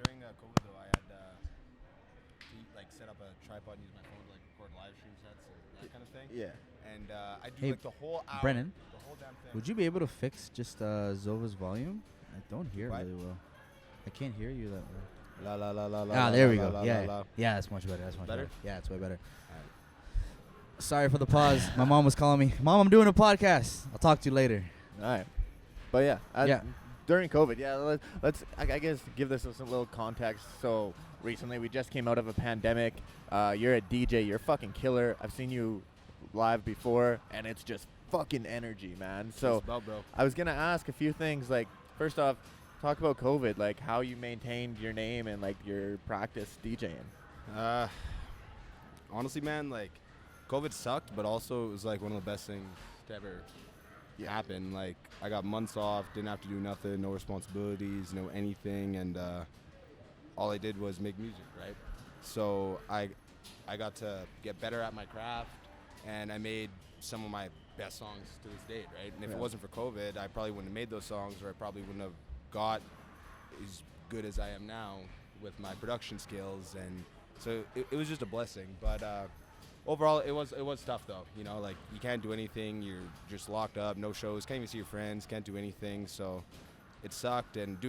during COVID though, I had to like set up a tripod and use my phone to like record live stream sets and that kind of thing. Yeah. And I do Hey, like the whole hour. Brennan, the whole damn thing. would you be able to fix just Zovah's volume? I don't hear it What? really well. I can't hear you that well. La la la la la. Ah, la, there la, we la, go. la, Yeah, la, la. yeah, that's much better. That's much Better? better. Yeah, it's way better. Alright. Sorry for the pause. My mom was calling me. Mom, I'm doing a podcast. I'll talk to you later. All right. But yeah, Yeah. during COVID, let's I guess give this some little context. So recently we just came out of a pandemic. You're a DJ. You're a fucking killer. I've seen you live before, and it's just fucking energy, man. So Just about, bro. I was gonna ask a few things. Like, first off, talk about COVID, like how you maintained your name and like your practice DJing. Honestly, man, like COVID sucked, but also it was like one of the best things to ever happen. Like I got months off, didn't have to do nothing, no responsibilities, no anything, and all I did was make music, right? So I got to get better at my craft, and I made some of my best songs to this date, right? And if it wasn't for COVID, I probably wouldn't have made those songs, or I probably wouldn't have got as good as I am now with my production skills. And so it was just a blessing. But overall, it was tough though. You know, like you can't do anything. You're just locked up, no shows, can't even see your friends, can't do anything. So it sucked. And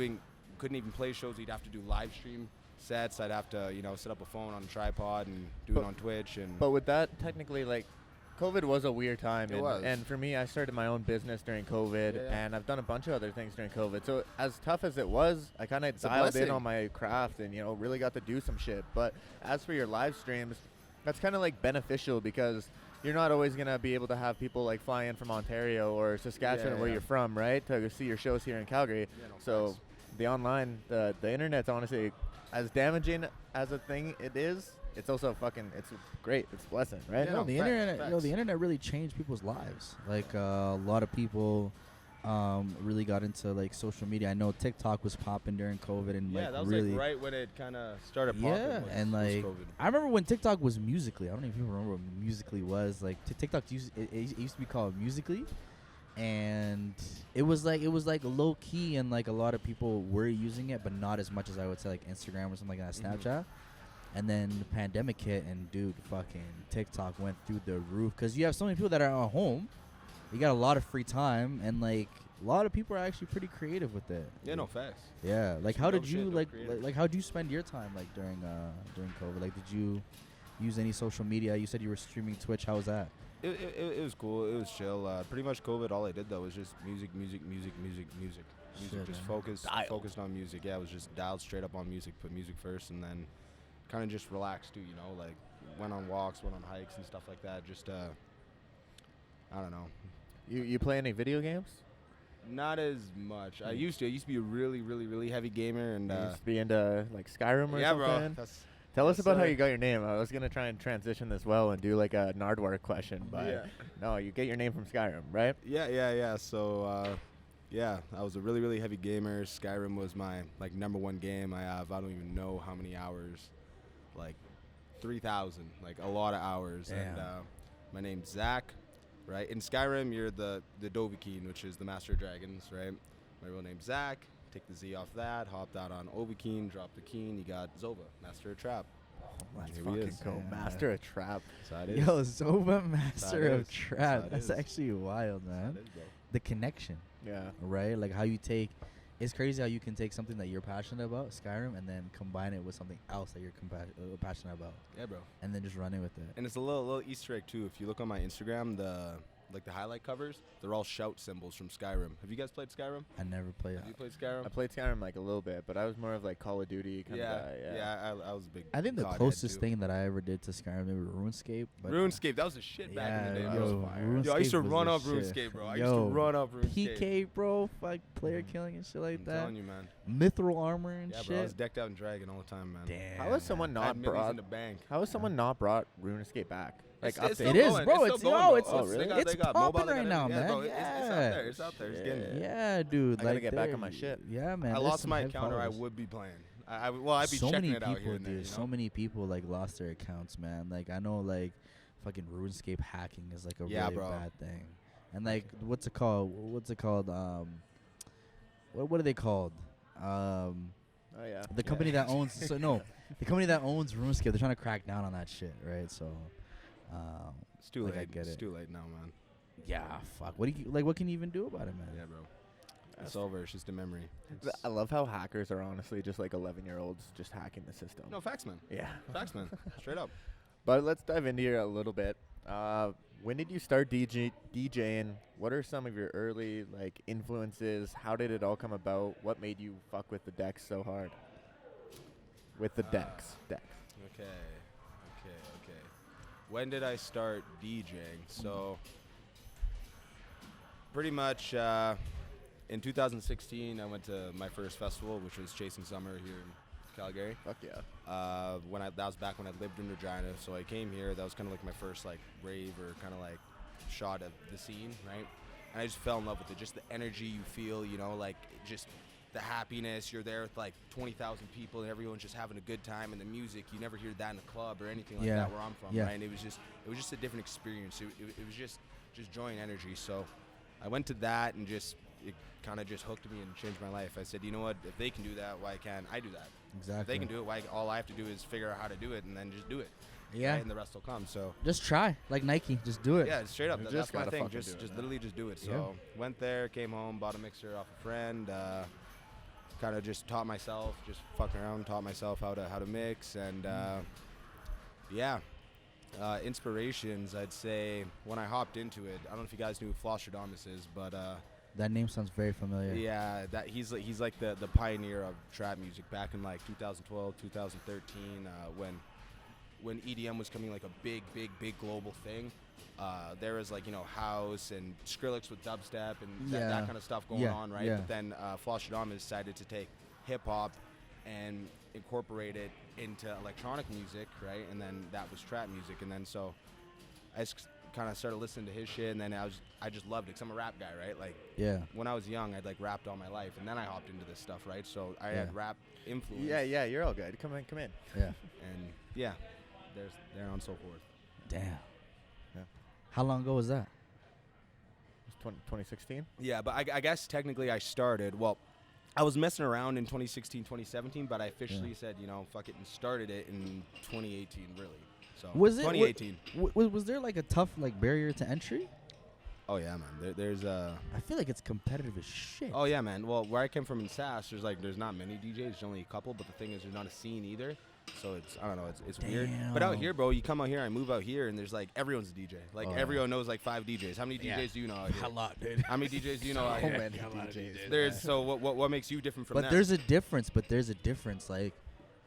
couldn't even play shows. You'd have to do live stream sets. I'd have to, set up a phone on a tripod and do it on Twitch. But with that, technically, like, COVID was a weird time. It was. And for me, I started my own business during COVID, and I've done a bunch of other things during COVID. So as tough as it was, I kind of dialed in on my craft and, really got to do some shit. But as for your live streams, that's kind of like beneficial because you're not always going to be able to have people like fly in from Ontario or Saskatchewan where you're from, right? To see your shows here in Calgary. Yeah, no, so facts. the online, the internet's honestly as damaging as a thing it is. It's also it's great. It's a blessing, right? Yeah, No, no, the facts, internet, facts. the internet really changed people's lives. Like a lot of people really got into like social media. I know TikTok was popping during COVID, and that was really, like right when it kind of started popping. yeah, and like COVID. I remember when TikTok was Musically. I don't know if you remember what Musically was. Like TikTok used it used to be called Musically, and it was like low key, and like a lot of people were using it, but not as much as I would say like Instagram or something like that, Snapchat. And then the pandemic hit, and dude, fucking TikTok went through the roof because you have so many people that are at home. You got a lot of free time, and like a lot of people are actually pretty creative with it. Yeah, no facts. Yeah, like Some how dope did shit, you dope like creators. how did you spend your time like during COVID? Like, did you use any social media? You said you were streaming Twitch. How was that? It was cool. It was chill. Pretty much COVID, all I did though was just music. Shit, Just man. focused on music. Yeah, it was just dialed straight up on music. Put music first, and then kind of just relaxed too. Like went on walks, went on hikes and stuff like that. Just I don't know. You play any video games? Not as much. I used to. I used to be a really, really, really heavy gamer, and You used to be into like Skyrim or yeah, something? bro. Tell us Yes, about how sir. you got your name. I was gonna try and transition this well and do like a Nardwar question, but Yeah. no, you get your name from Skyrim, right? Yeah. So, I was a really, really heavy gamer. Skyrim was my like number one game. I don't even know how many hours, like 3,000, like a lot of hours. Damn. And my name's Zach, right? In Skyrim, you're the Dovahkiin, which is the Master of Dragons, right? My real name's Zach. Take the Z off that. Hopped out on Ovahkiin, dropped the Keen. You got Zovah, Master of Trap. Let's Here he fucking is. go. Yeah. Master of Trap. That's how it is. Yo, Zovah, Master That of is. Trap. That That's is. actually wild, man. That is, bro. The connection, Yeah. right? Like how you take. It's crazy how you can take something that you're passionate about, Skyrim, and then combine it with something else that you're passionate about, Yeah, bro. and then just running with it. And it's a little Easter egg too. If you look on my Instagram, the highlight covers, they're all shout symbols from Skyrim. Have you guys played Skyrim? I never played. Have you played Skyrim? I played Skyrim like a little bit, but I was more of like Call of Duty kind of guy. Yeah. I was a big. I think the godhead, closest too. thing that I ever did to Skyrim maybe RuneScape. But RuneScape, that was the shit back in the day. yeah, bro. yo, Yo, I used to RuneScape was run the up shit. RuneScape, bro. I used Yo, to run up RuneScape. PK, bro, like player killing and shit like I'm that. telling you, man. Mithril armor and Yeah, bro. I was shit. decked out in Dragon all the time, man. Damn. How has someone I had not millions brought? in the bank. How has someone not brought RuneScape back? Like It's still It is, going. bro. It's It's still going, no, bro. it's Oh, really? it's They got popping mobile, they right got now, everything. man. Yeah, bro, it's out there. It's out there. It's getting it. Yeah, dude. I gotta like get back there- on my shit. Yeah, man. I there's lost some my head account, or I followers. would be playing. I'd be So checking many it out here people, and there. dude. So many people like lost their accounts, man. Like I know, like fucking RuneScape hacking is like a Yeah, really bro. bad thing. And like, what's it called? What are they called? Oh yeah. The company that owns the company that owns RuneScape, they're trying to crack down on that shit, right? So, It's too late. I get it's it. too late now, man. Yeah, fuck. What do you like? What can you even do about it, man? Yeah, bro. It's over. It's just a memory. I love how hackers are honestly just like 11-year-olds just hacking the system. No, facts, man. Yeah. Facts, man. Straight up. But let's dive into here a little bit. When did you start DJing? What are some of your early like influences? How did it all come about? What made you fuck with the decks so hard? With the decks. Okay. When did I start DJing? So, pretty much in 2016, I went to my first festival, which was Chasing Summer here in Calgary. Fuck yeah. That was back when I lived in Regina, so I came here. That was kind of like my first like rave or kind of like shot of the scene, right? And I just fell in love with it. Just the energy you feel, you know, like just the happiness. You're there with like 20,000 people and everyone's just having a good time, and the music, you never hear that in a club or anything like that where I'm from, right? And it was just a different experience. It was just joy and energy. So I went to that, and it kind of just hooked me and changed my life. I said, you know what, if they can do that, why can't I do that? Exactly. If they can do it, all I have to do is figure out how to do it and then just do it. Yeah. Right? And the rest will come. So just try, like Nike, just do it. Yeah, straight up. That's my thing. Just literally just do it. So went there, came home, bought a mixer off a friend. Kind of just taught myself, just fucking around, taught myself how to mix, and inspirations. I'd say when I hopped into it, I don't know if you guys knew who Flosstradamus is, but that name sounds very familiar. yeah, that he's like the pioneer of trap music back in like 2012, 2013, when EDM was coming like a big global thing. There was like, you know, house and Skrillex with dubstep and that kind of stuff going on, right? But then Flosstradamus decided to take hip hop and incorporate it into electronic music, right? And then that was trap music. And then so I kind of started listening to his shit, and then I just loved it, because I'm a rap guy, right? Like, when I was young, I'd like rapped all my life, and then I hopped into this stuff, right? So I had rap influence. Yeah, you're all good. Come in. Yeah. And there's there on so forth. Damn. Yeah. How long ago was that? It was 2016. Yeah, but I guess technically I started, well, I was messing around in 2016, 2017, but I officially said, you know, fuck it, and started it in 2018, really. So was it 2018? Was there like a tough like barrier to entry? Oh yeah, man. There's I feel like it's competitive as shit. Oh yeah, man. Well, where I came from in Sask, there's not many DJs. There's only a couple. But the thing is, there's not a scene either. So I don't know. It's weird. But out here, bro, you come out here, I move out here, and there's like everyone's a DJ. Like everyone knows like 5 DJs. How many DJs do you know out here? A lot, dude. How many DJs do you know out here? Many DJs. There's so what makes you different from But them? there's a difference. Like,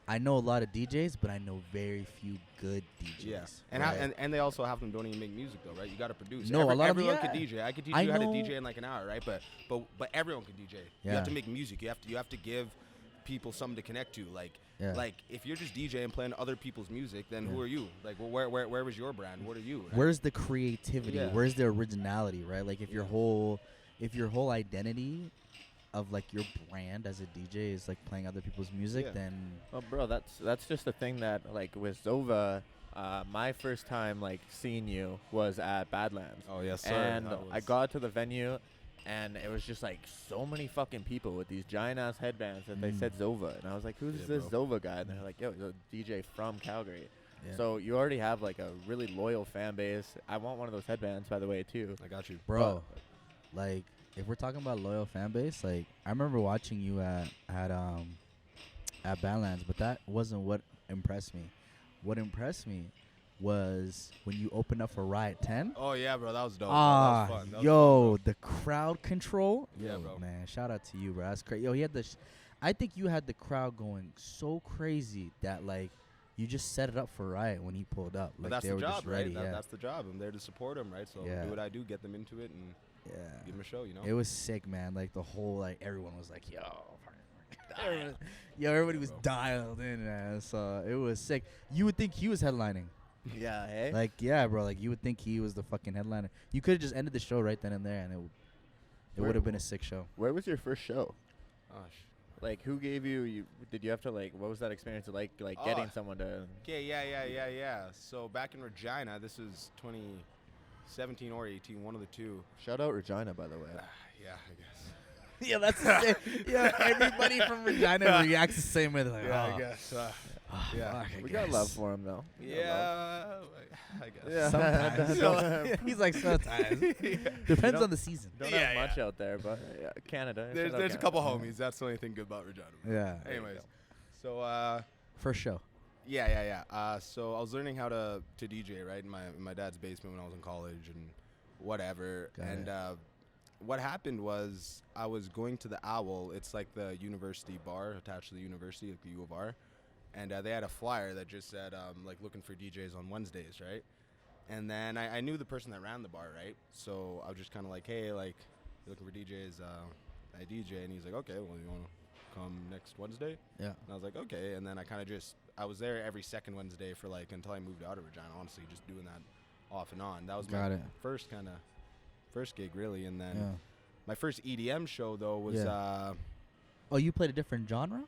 I know a lot of DJs, but I know very few good DJs. Yeah, right? and they also have them don't even make music though, right? You got to produce. No, a lot of everyone could DJ. I could teach you how to DJ in like an hour, right? But everyone can DJ. You have to make music. You have to give people something to connect to. Like if you're just DJing playing other people's music, then who are you? Like, well, where was your brand? What are you? Right? Where's the creativity? Where's the originality? Right? Like if your whole identity of like your brand as a DJ is like playing other people's music, then well, bro, that's just the thing that like with Zovah, my first time like seeing you was at Badlands. Oh yes, sir. And I got to the venue, and it was just like so many fucking people with these giant ass headbands that they said Zovah, and I was like, who's this Zovah guy? And they're like, yo, he's a DJ from Calgary. Yeah. So you already have like a really loyal fan base. I want one of those headbands, by the way, too. I got you, bro. Like, if we're talking about loyal fan base, like I remember watching you at Badlands, but that wasn't what impressed me. What impressed me was when you opened up for Riot 10. Oh yeah, bro, that was dope. Ah, that was fun. yo, the crowd control. Yeah, yo, bro. Man, shout out to you, bro. That's crazy. Yo, he had I think you had the crowd going so crazy that like you just set it up for Riot when he pulled up. Like, that's they the were job, just ready. right? That's the job. I'm there to support him, right? So do what I do, get them into it, and give them a show. You know, it was sick, man. Like the whole everyone was like, yo. Everybody was dialed in, man. So it was sick. You would think he was headlining. Yeah, hey? Like, yeah, bro. Like, you would think he was the fucking headliner. You could have just ended the show right then and there, and it would have been a sick show. Where was your first show? Gosh. Like, who gave you? Did you have to what was that experience like getting someone to? Okay, yeah. So back in Regina, this was 2017 or 18, one of the two. Shout out Regina, by the way. Yeah, I guess. Yeah, that's the same. Yeah, everybody from Regina reacts the same way. They're like, I guess. Yeah. We got love for him, though. Yeah, I guess. Yeah. Sometimes. He's like, sometimes. Depends on the season. Don't have much out there, but Canada. There's a couple homies. That's the only thing good about Regina. Yeah. Anyways, so First show. Yeah. So I was learning how to DJ, right, in my dad's basement when I was in college and whatever. What happened was I was going to the Owl. It's like the university bar attached to the university, like the U of R. And they had a flyer that just said, like, looking for DJs on Wednesdays, right? And then I knew the person that ran the bar, right? So I was just kind of like, hey, like, looking for DJs, I DJ. And he's like, okay, well, you want to come next Wednesday? Yeah. And I was like, okay. And then I kind of I was there every second Wednesday for, like, until I moved out of Regina, honestly, just doing that off and on. That was my first gig, really. And then my first EDM show, though, was... Oh, you played a different genre?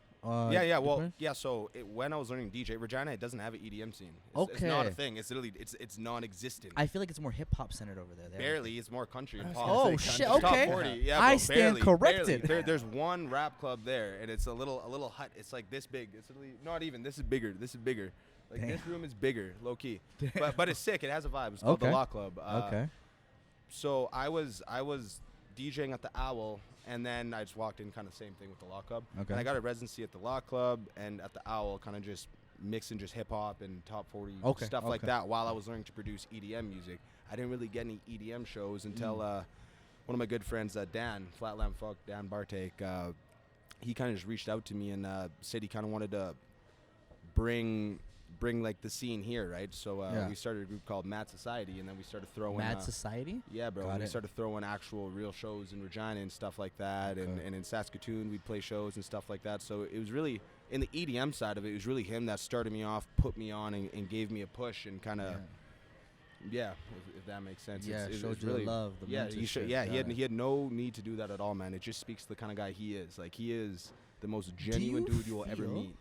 So when I was learning DJ, Regina, it doesn't have an EDM scene. It's not a thing. It's literally it's non-existent. I feel like it's more hip hop centered over there. Barely, it's more country and pop. Oh shit! Okay, top 40. Yeah, I stand corrected. There's one rap club there, and it's a little hut. It's like this big. It's literally not even. This is bigger. Like this room is bigger, low key. But it's sick. It has a vibe. It's called the Law Club. So I was DJing at the Owl. And then I just walked in, kind of same thing with the Law Club. Okay. And I got a residency at the Law Club and at the Owl, kind of just mixing just hip hop and top 40 stuff like that while I was learning to produce EDM music. I didn't really get any EDM shows until one of my good friends, Dan, Flatland Fuck, Dan Bartek, he kind of just reached out to me and said he kind of wanted to bring like the scene here, right? So we started a group called Mad Society, and then we started throwing Mad Society. Yeah, bro. We started throwing actual real shows in Regina and stuff like that, and in Saskatoon we'd play shows and stuff like that. So it was really in the EDM side of it. It was really him that started me off, put me on, and gave me a push, and kind of if that makes sense. Yeah, it showed you really, the love. He had no need to do that at all, man. It just speaks to the kind of guy he is. Like, he is the most genuine dude you will ever meet.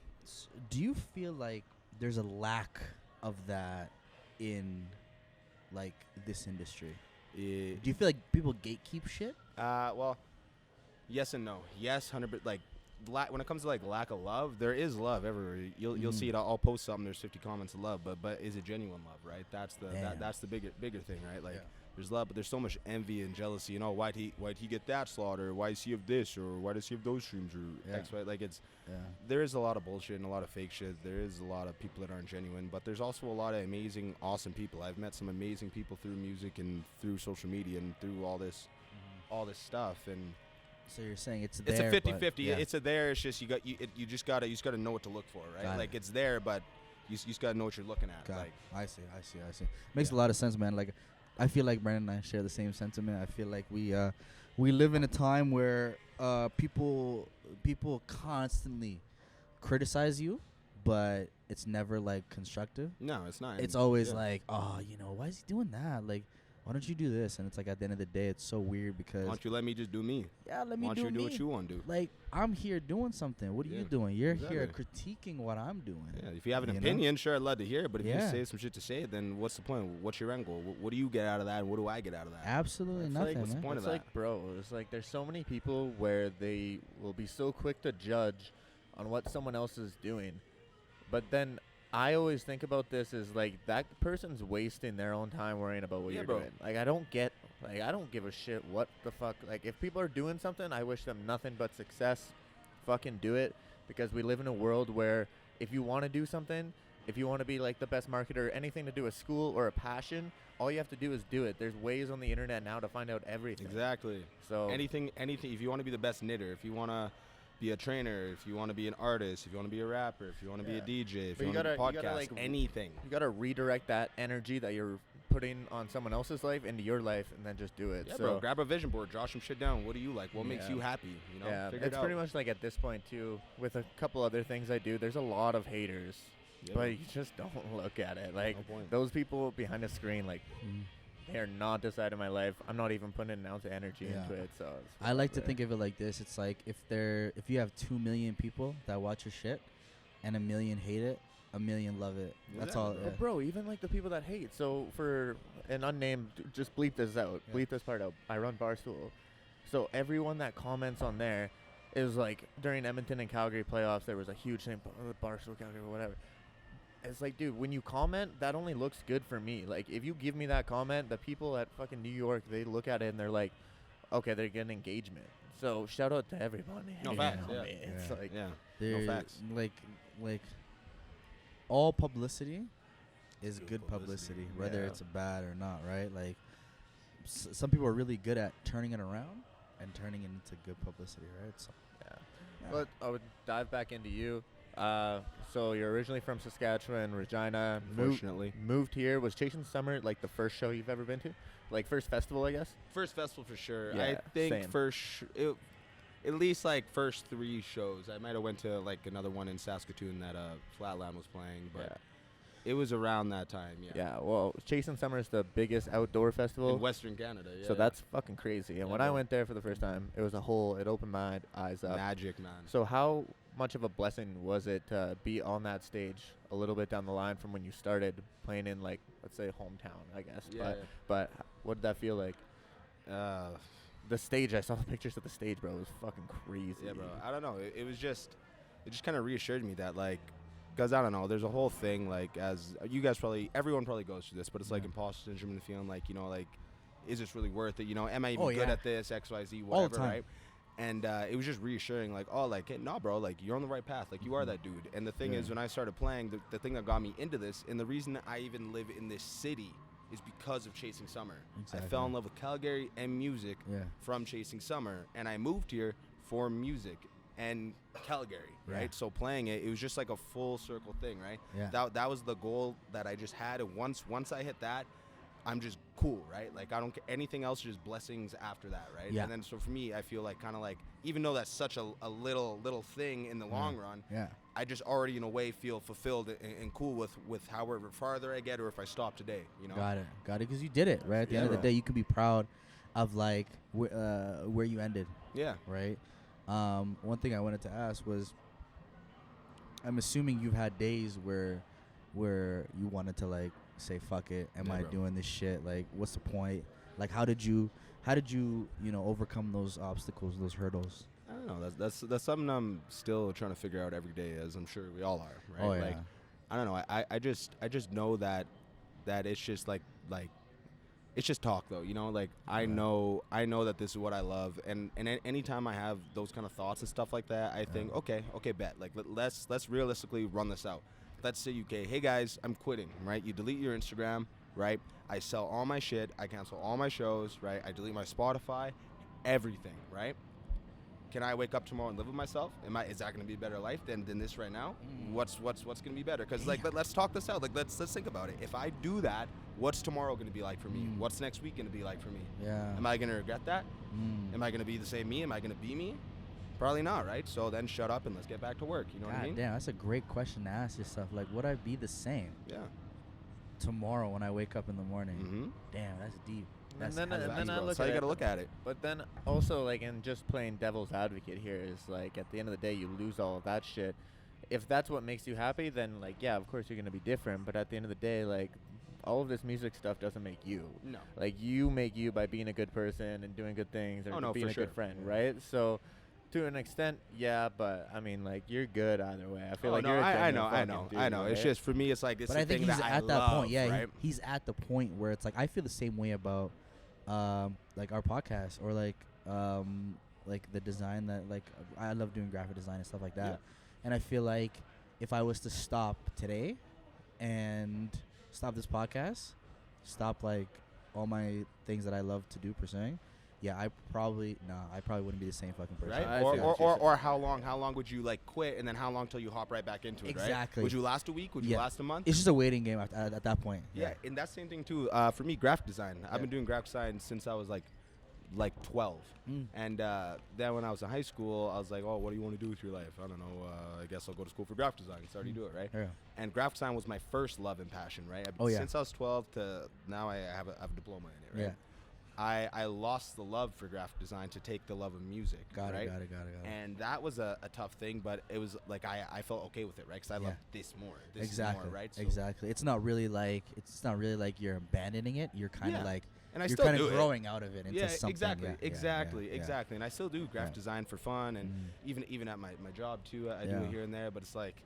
Do you feel like there's a lack of that in, like, this industry? Do you feel like people gatekeep shit? Well, yes and no. Yes, 100%. Like, when it comes to, like, lack of love, there is love everywhere. You'll see it. I'll post something. There's 50 comments of love, but is it genuine love, right? That's the bigger thing, right? Like, there's love, but there's so much envy and jealousy. You know, why'd he get that slaughter? Why does he have this, or why does he have those streams, or X, Y? Like, there is a lot of bullshit and a lot of fake shit. There is a lot of people that aren't genuine, but there's also a lot of amazing, awesome people. I've met some amazing people through music and through social media and through all this stuff. And so you're saying it's there. It's a 50-50. It's there. It's just you just gotta know what to look for, right? Like, it's there, but you just gotta know what you're looking at. Like, I see. Makes a lot of sense, man. Like, I feel like Brandon and I share the same sentiment. I feel like we live in a time where people constantly criticize you, but it's never, like, constructive. No, it's not. It's always like, oh, why is he doing that? Like, why don't you do this? And it's like, at the end of the day, it's so weird because... Why don't you let me just do me? Yeah, let me do me. Why don't you do what you want to do? Like, I'm here doing something. What are you doing? You're here critiquing what I'm doing. Yeah, if you have an opinion, sure, I'd love to hear it. But if you just say some shit to say it, then what's the point? What's your end goal? What do you get out of that, and what do I get out of that? Absolutely nothing, like, man. What's the point of that? It's like, bro, it's like there's so many people where they will be so quick to judge on what someone else is doing. But then... I always think about this as, like, that person's wasting their own time worrying about what you're doing. Like, I don't give a shit what the fuck. Like, if people are doing something, I wish them nothing but success. Fucking do it. Because we live in a world where if you want to do something, if you want to be, like, the best marketer, anything to do with school or a passion, all you have to do is do it. There's ways on the internet now to find out everything. Exactly. So anything. If you want to be the best knitter, if you want to be a trainer, if you want to be an artist, if you want to be a rapper, if you want to be a DJ, if you want to be a podcast, like, anything. You got to redirect that energy that you're putting on someone else's life into your life, and then just do it. Yeah, bro. Grab a vision board, draw some shit down. What do you like? What makes you happy? Figure it's pretty much like at this point too. With a couple other things I do, there's a lot of haters, but you just don't look at it. Like, those people behind the screen, like. They are not deciding my life. I'm not even putting an ounce of energy into it. So I like to think of it like this. It's like if you have 2 million people that watch your shit, and 1 million hate it, 1 million love it. That's all. Yeah. Bro, even like the people that hate. So for an unnamed, just bleep this out. Yeah. Bleep this part out. I run Barstool. So everyone that comments on there is like, during Edmonton and Calgary playoffs, there was a huge thing, Barstool, Calgary, whatever. It's like, dude, when you comment, that only looks good for me. Like, if you give me that comment, the people at fucking New York, they look at it and they're like, okay, they're getting engagement. So shout out to everybody. No facts. Yeah. It's like, no facts. Like all publicity is good publicity, whether it's bad or not, right? Like some people are really good at turning it around and turning it into good publicity, right? So, But I would dive back into you. So you're originally from Saskatchewan, Regina. Unfortunately. Moved here. Was Chasing Summer like the first show you've ever been to? Like first festival, I guess? First festival for sure. Yeah, I think same. at least like first 3 shows. I might have went to like another one in Saskatoon that Flatland was playing, but it was around that time. Yeah. Well, Chasing Summer is the biggest outdoor festival in Western Canada. Yeah. So that's fucking crazy. And when I went there for the first time, it opened my eyes up. Magic, man. So how much of a blessing was it to be on that stage a little bit down the line from when you started playing in, like, let's say hometown, I guess. But what did that feel like? The stage, I saw the pictures of the stage, bro. It was fucking crazy. Yeah, bro. I don't know. It just kind of reassured me that, like, because I don't know, there's a whole thing, like, as you guys everyone probably goes through this, but it's like imposter syndrome and feeling like, you know, like, is this really worth it? You know, am I even good at this, X, Y, Z, whatever, all the time. right? And it was just reassuring, like, oh, like, hey, no, bro, like, you're on the right path. Like, you are that dude. And the thing is, when I started playing, the thing that got me into this, and the reason that I even live in this city is because of Chasing Summer. Exactly. I fell in love with Calgary and music from Chasing Summer. And I moved here for music and Calgary, right? So playing it was just like a full circle thing, right? Yeah. That was the goal that I just had. And once I hit that, I'm just cool, right? Like, I don't care. Anything else, just blessings after that, right? Yeah. And then, so for me, I feel like kind of like, even though that's such a little thing in the long run, I just already, in a way, feel fulfilled and cool with however farther I get, or if I stop today, you know? Got it. Because you did it, right? At the end of the day, you could be proud of, like, where you ended. Yeah. Right? One thing I wanted to ask was, I'm assuming you've had days where you wanted to, like, say fuck it, am I doing this shit, like, what's the point? Like, how did you overcome those obstacles, those hurdles? I don't know, that's something I'm still trying to figure out every day, as I'm sure we all are, right? Like, I don't know, I just know that it's just like it's just talk, though, you know? Like, I know that this is what I love, and anytime I have those kind of thoughts and stuff like that, I think, okay, bet, like, let's realistically run this out. Let's say, okay, hey guys, I'm quitting, right? You delete your Instagram, right? I sell all my shit, I cancel all my shows, right? I delete my Spotify, everything, right? Can I wake up tomorrow and live with myself? Is that gonna be a better life than this right now? What's gonna be better? Because, like, let's talk this out. Like, let's think about it. If I do that, what's tomorrow gonna be like for me? What's next week gonna be like for me? Yeah. Am I gonna regret that? Am I gonna be the same me? Am I gonna be me? Probably not, right? So then shut up and let's get back to work. You know what I mean? Damn, that's a great question to ask yourself. Like, would I be the same? Yeah. Tomorrow when I wake up in the morning. Mm-hmm. Damn, that's deep. And then I look that's how at you gotta look at it. But then also, like, and just playing devil's advocate here is, like, at the end of the day, you lose all of that shit. If that's what makes you happy, then, like, yeah, of course you're gonna be different. But at the end of the day, like, all of this music stuff doesn't make you. No. Like, you make you by being a good person and doing good things, or being a good friend, right? So, to an extent, yeah, but I mean, like, you're good either way. I feel like you're. I know. Right? It's just, for me, it's like, it's but I think he's at that point. Yeah, right? He's at the point where it's like, I feel the same way about, like, our podcast, or like the design that, like, I love doing graphic design and stuff like that. Yeah. And I feel like if I was to stop today and stop this podcast, stop, like, all my things that I love to do pursuing, I probably wouldn't be the same fucking person. Right? Or how long would you, like, quit, and then how long till you hop right back into it, right? Exactly. Would you last a week? Would you last a month? It's just a waiting game at that point. Yeah, and that's the same thing too. For me, graphic design. I've been doing graphic design since I was like 12. And then when I was in high school, I was like, oh, what do you want to do with your life? I don't know. I guess I'll go to school for graphic design. So I already do it, right? Yeah. And graphic design was my first love and passion, right? Since I was 12 to now, I have a diploma in it, right? Yeah. I lost the love for graphic design to take the love of music. Got it. And that was a tough thing, but it was like I felt okay with it, right? Because I loved this more. This is more, right? So exactly. It's not really like you're abandoning it. You're kind of like And I you're still kind do of it. growing out of it into something. Exactly. Yeah. And I still do graphic design for fun, and even at my job too, I do it here and there. But it's like,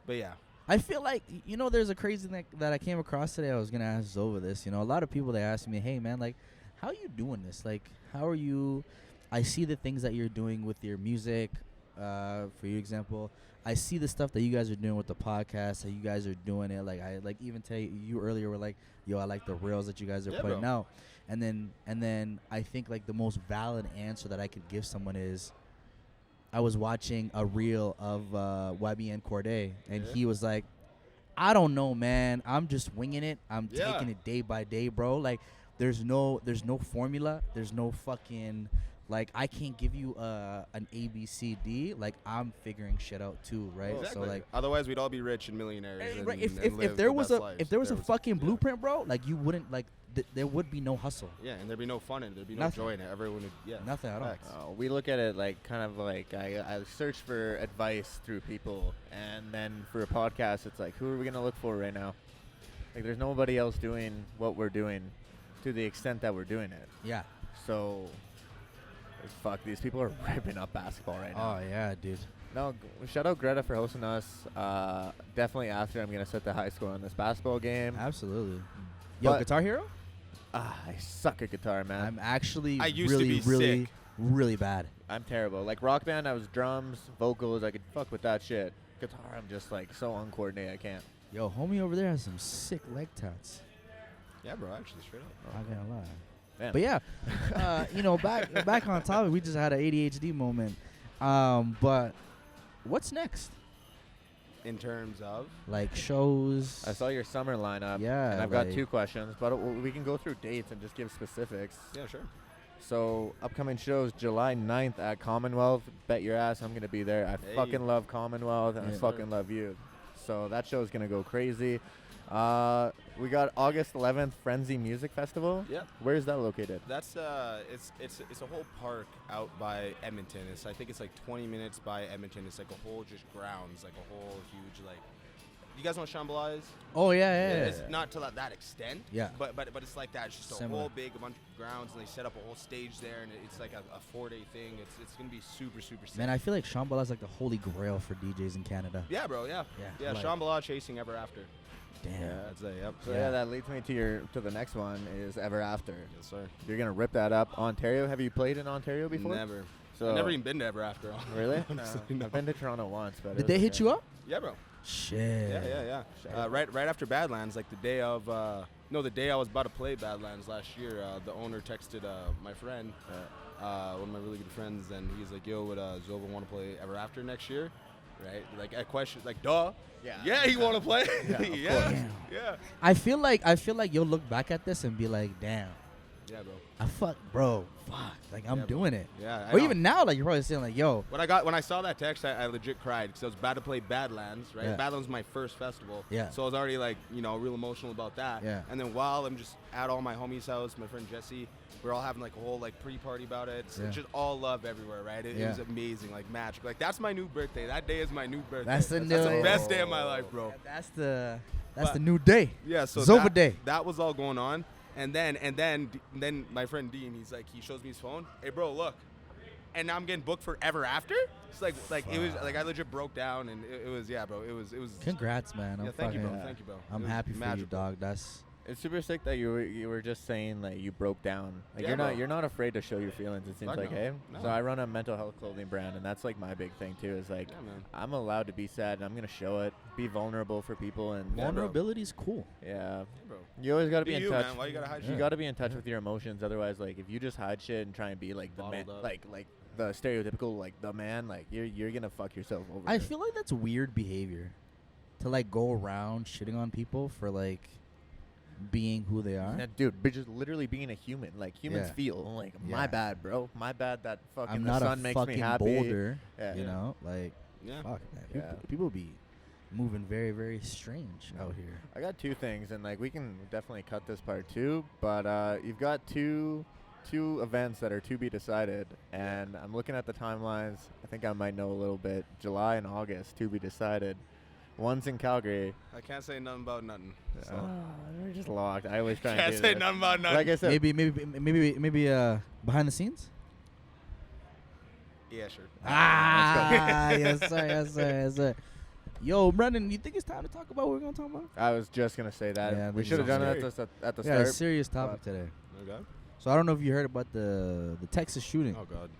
but yeah. I feel like, there's a crazy thing that I came across today. I was going to ask Zovah this. A lot of people, they ask me, hey, man, like, how are you doing this? Like, how are you? I see the things that you're doing with your music, for your example. I see the stuff that you guys are doing with the podcast, how you guys are doing it. Like, I even tell you earlier, were like, yo, I like the reels that you guys are putting out. And then I think, like, the most valid answer that I could give someone is, I was watching a reel of YBN Corday, and he was like, I don't know, man. I'm just winging it. I'm taking it day by day, bro. Like, there's no formula. There's no fucking, like, I can't give you an ABCD. Like, I'm figuring shit out too, right? Exactly. So, like, otherwise we'd all be rich and millionaires. Right. And If there was a fucking blueprint, bro, like, you wouldn't, like, there would be no hustle. Yeah, and there'd be no fun in it. There'd be Nothing. no joy in it. Everyone would, Nothing at all. We look at it like kind of like I search for advice through people, and then for a podcast, it's like, who are we gonna look for right now? Like, there's nobody else doing what we're doing to the extent that we're doing it. Yeah. So, fuck, these people are ripping up basketball right now. Oh yeah, dude. No, shout out Greta for hosting us. Definitely after, I'm gonna set the high score on this basketball game. Absolutely. Yo, But- Guitar Hero? I suck at guitar, man. I'm actually I used really, to be really, sick. really bad. I'm terrible. Like, Rock Band, I was drums, vocals, I could fuck with that shit. Guitar, I'm just like so uncoordinated, I can't. Yo, homie over there has some sick leg tats. Yeah, bro, actually, straight up. Not gonna lie. Man. But yeah, back on topic, we just had an ADHD moment. But what's next? In terms of? Like shows? I saw your summer lineup. Yeah, And I've got like- 2 questions, but we can go through dates and just give specifics. Yeah, sure. So, upcoming shows, July 9th at Commonwealth. Bet your ass I'm going to be there. I Hey. fucking love Commonwealth, and I Yeah. fucking love you. So, that show's going to go crazy. We got August 11th, Frenzy Music Festival. Yep. Where is that located? That's it's a whole park out by Edmonton. I think it's like 20 minutes by Edmonton. It's like a whole just grounds, like a whole huge like. You guys know what Shambhala is? Oh yeah. It's not to that extent. Yeah. But it's like that. It's just Similar. a whole big bunch of grounds, and they set up a whole stage there, and it's like a 4-day thing. It's gonna be super sick. Man, I feel like Shambhala is like the holy grail for DJs in Canada. Yeah, bro. Yeah. Yeah, like- Shambhala chasing ever after. Damn. Yeah, I'd say. Yep. So, Yeah. that leads me to the next one is Ever After. Yes, sir. You're going to rip that up. Ontario, have you played in Ontario before? Never. So I've never even been to Ever After. Really? Honestly, no. I've been to Toronto once, but Did they hit you up? Yeah, bro. Shit. Yeah. Right after Badlands, like the day of, the day I was about to play Badlands last year, the owner texted my friend, one of my really good friends, and he's like, "Yo, would Zovah want to play Ever After next year?" Right? Like a question, like, duh. Yeah, he want to play. Yeah, yeah. I feel like you'll look back at this and be like, damn, Yeah, bro. like I'm Yeah, bro. doing it. Yeah. I Or know. even now, like you're probably saying like, yo, When I saw that text, I legit cried because I was about to play Badlands, right? Yeah. Badlands was my first festival. Yeah. So I was already like, real emotional about that. Yeah. And then while I'm just at all my homies' house, my friend Jesse, we're all having like a whole like pre-party about it. It's Yeah. just all love everywhere, right? It Yeah. was amazing, like magic. Like that's my new birthday. That day is my new birthday. That's the That's the new- best day of my life, bro. that's the But- new day. Yeah, so Zovah day. That was all going on, and then my friend Dean, he shows me his phone. Hey, bro, look, and now I'm getting booked for Ever After. It's like it was like I legit broke down, and it was bro. It was. Congrats, man. Yeah, thank you, bro. Thank you, bro. I'm It was happy for you, magical. dog. That's It's super sick that you were just saying like you broke down. Like Yeah, you're bro. not afraid to show your feelings. It seems Fuck like, no. hey. No. So I run a mental health clothing brand, and that's like my big thing too. Is like Yeah, man. I'm allowed to be sad, and I'm gonna show it. Be vulnerable for people, and Yeah, bro. vulnerability is cool. yeah. Bro. You always gotta Be be in you, touch. man. Why you gotta hide You shit? gotta be in touch with your emotions. Otherwise, like if you just hide shit and try and be like the man, Bottled up. like the stereotypical like the man, like you're gonna fuck yourself over. I feel like that's weird behavior, to like go around shitting on people for like being who they are. Dude, but just literally being a human. Like humans Yeah. feel like Yeah. my bad, bro. My bad that fucking I'm the not sun a makes fucking me happy. boulder. Yeah. You Yeah. know, like Yeah. fuck, man. Yeah. People be moving very, very strange out here. I got 2 things, and like we can definitely cut this part too. But you've got two events that are to be decided, and I'm looking at the timelines. I think I might know a little bit. July and August to be decided. One's in Calgary. I can't say nothing about nothing. So. We're just locked. I always try Can't to do say this. nothing about nothing. Like I said, maybe behind the scenes. Yeah, sure. Yes sir. Yo, Brendan, you think it's time to talk about what we're gonna talk about? I was just gonna say that. Yeah, we this should have is done it at the start. Yeah, a serious topic today. Okay. So I don't know if you heard about the Texas shooting. Oh God.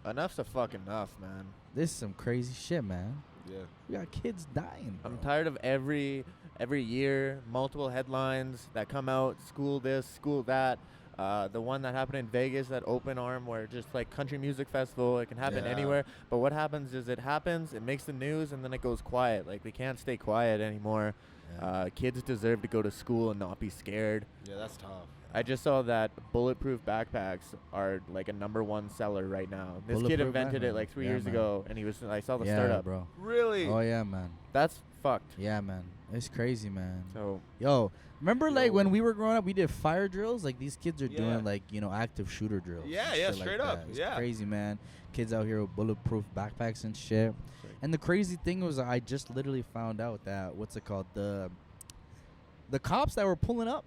Yeah. Enough's a fucking enough, man. This is some crazy shit, man. Yeah. We got kids dying. I'm bro. tired of every year multiple headlines that come out. School this, school that. The one that happened in Vegas, that open arm where just like country music festival, it can happen anywhere. But what happens is it happens, it makes the news, and then it goes quiet. Like we can't stay quiet anymore. Yeah. Kids deserve to go to school and not be scared. Yeah, that's tough. I just saw that bulletproof backpacks are like a #1 seller right now. This kid Bulletproof invented it backpack? like 3 Yeah, years man. ago, and I saw the Yeah, startup. bro. Really? Oh yeah, man. That's fucked. Yeah, man. It's crazy, man. So Yo, remember like when we were growing up, we did fire drills. Like these kids are Yeah. doing like active shooter drills. Yeah, and yeah, shit like straight up. that. It's Yeah. crazy, man. Kids out here with bulletproof backpacks and shit. And the crazy thing was, I just literally found out that the cops that were pulling up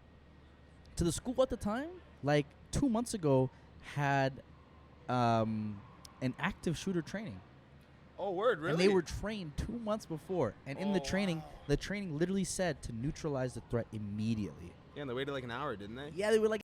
to the school at the time, like 2 months ago, had an active shooter training. Oh, word, really? And they were trained 2 months before. And in the training, wow. the training literally said to neutralize the threat immediately. Yeah, and they waited like an hour, didn't they? Yeah, they were like